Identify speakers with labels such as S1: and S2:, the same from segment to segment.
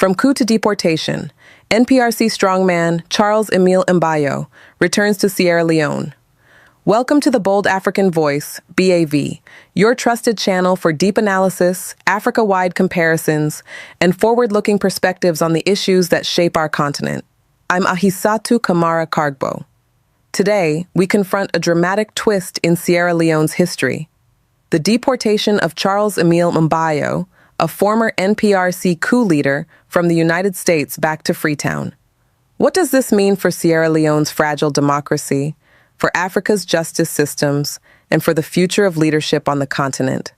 S1: From coup to deportation, NPRC strongman Charles-Emile Mbayo returns to Sierra Leone. Welcome to the Bold African Voice, BAV, your trusted channel for deep analysis, Africa-wide comparisons, and forward-looking perspectives on the issues that shape our continent. I'm Ahisatu Kamara Kargbo. Today, we confront a dramatic twist in Sierra Leone's history: the deportation of Charles-Emile Mbayo, a former NPRC coup leader from the United States back to Freetown. What does this mean for Sierra Leone's fragile democracy, for Africa's justice systems, and for the future of leadership on the continent?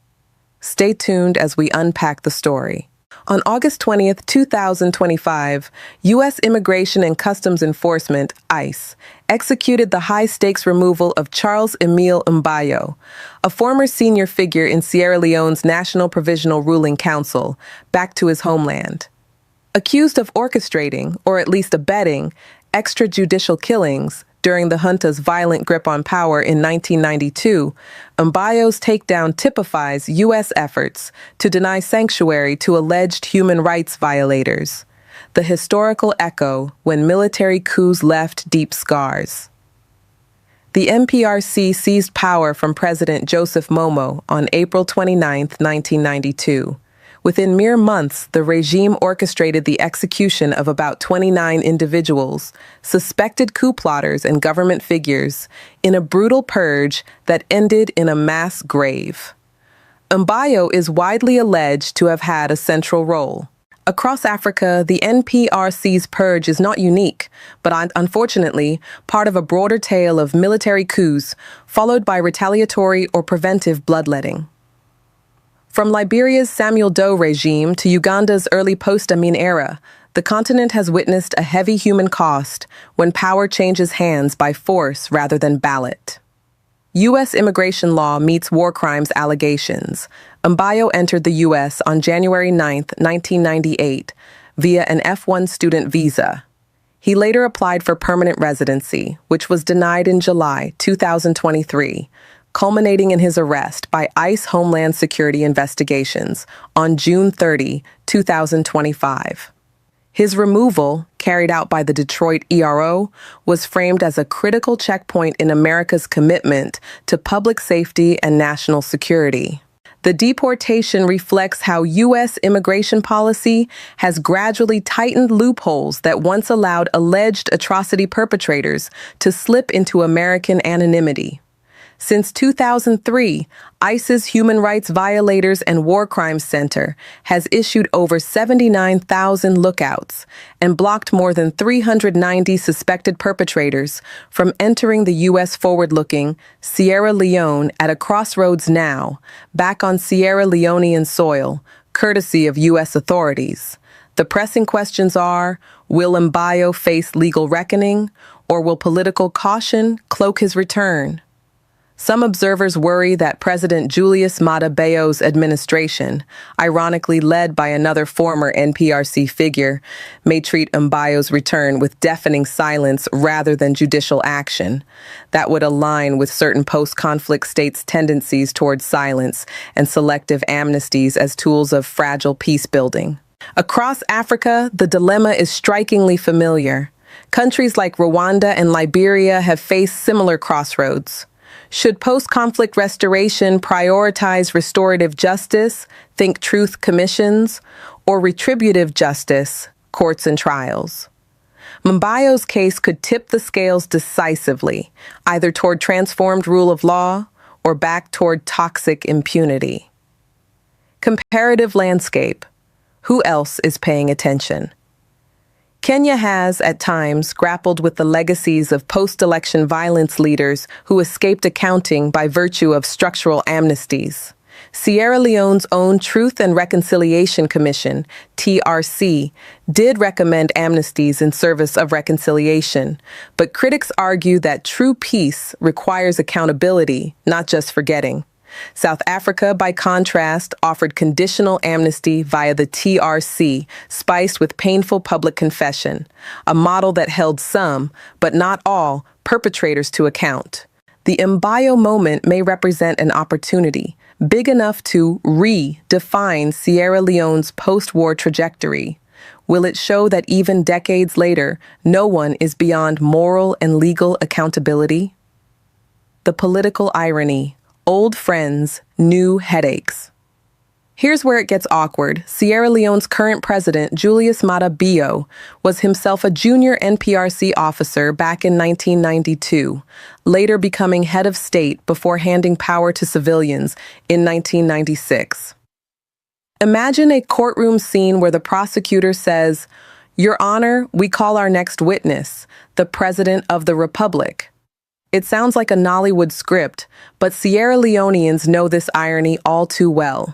S1: Stay tuned as we unpack the story. On August 20th, 2025, U.S. Immigration and Customs Enforcement, ICE, executed the high-stakes removal of Charles-Emile Mbayo, a former senior figure in Sierra Leone's National Provisional Ruling Council, back to his homeland. Accused of orchestrating, or at least abetting, extrajudicial killings during the junta's violent grip on power in 1992, Mbayo's takedown typifies U.S. efforts to deny sanctuary to alleged human rights violators, the historical echo when military coups left deep scars. The NPRC seized power from President Joseph Momo on April 29, 1992. Within mere months, the regime orchestrated the execution of about 29 individuals, suspected coup plotters and government figures, in a brutal purge that ended in a mass grave. Mbayo is widely alleged to have had a central role. Across Africa, the NPRC's purge is not unique, but unfortunately, part of a broader tale of military coups, followed by retaliatory or preventive bloodletting. From Liberia's Samuel Doe regime to Uganda's early post-Amin era, the continent has witnessed a heavy human cost when power changes hands by force rather than ballot. U.S. immigration law meets war crimes allegations. Mbayo entered the U.S. on January 9, 1998, via an F-1 student visa. He later applied for permanent residency, which was denied in July 2023, culminating in his arrest by ICE Homeland Security investigations on June 30, 2025. His removal, carried out by the Detroit ERO, was framed as a critical checkpoint in America's commitment to public safety and national security. The deportation reflects how U.S. immigration policy has gradually tightened loopholes that once allowed alleged atrocity perpetrators to slip into American anonymity. Since 2003, ICE's Human Rights Violators and War Crimes Center has issued over 79,000 lookouts and blocked more than 390 suspected perpetrators from entering the U.S. forward-looking Sierra Leone at a crossroads now, back on Sierra Leonean soil, courtesy of U.S. authorities. The pressing questions are, will Mbayo face legal reckoning, or will political caution cloak his return? Some observers worry that President Julius Maada Bayo's administration, ironically led by another former NPRC figure, may treat Mbayo's return with deafening silence rather than judicial action. That would align with certain post-conflict states' tendencies towards silence and selective amnesties as tools of fragile peace-building. Across Africa, the dilemma is strikingly familiar. Countries like Rwanda and Liberia have faced similar crossroads. Should post-conflict restoration prioritize restorative justice, think truth commissions, or retributive justice, courts and trials? Mbayo's case could tip the scales decisively, either toward transformed rule of law or back toward toxic impunity. Comparative landscape. Who else is paying attention? Kenya has, at times, grappled with the legacies of post-election violence leaders who escaped accounting by virtue of structural amnesties. Sierra Leone's own Truth and Reconciliation Commission, TRC, did recommend amnesties in service of reconciliation, but critics argue that true peace requires accountability, not just forgetting. South Africa, by contrast, offered conditional amnesty via the TRC, spiced with painful public confession, a model that held some, but not all, perpetrators to account. The Mbayo moment may represent an opportunity, big enough to redefine Sierra Leone's post-war trajectory, Will it show that even decades later, no one is beyond moral and legal accountability? The political irony: old friends, new headaches. Here's where it gets awkward. Sierra Leone's current president, Julius Maada Bio, was himself a junior NPRC officer back in 1992, later becoming head of state before handing power to civilians in 1996. Imagine a courtroom scene where the prosecutor says, "Your Honor, we call our next witness, the President of the Republic." It sounds like a Nollywood script, but Sierra Leoneans know this irony all too well.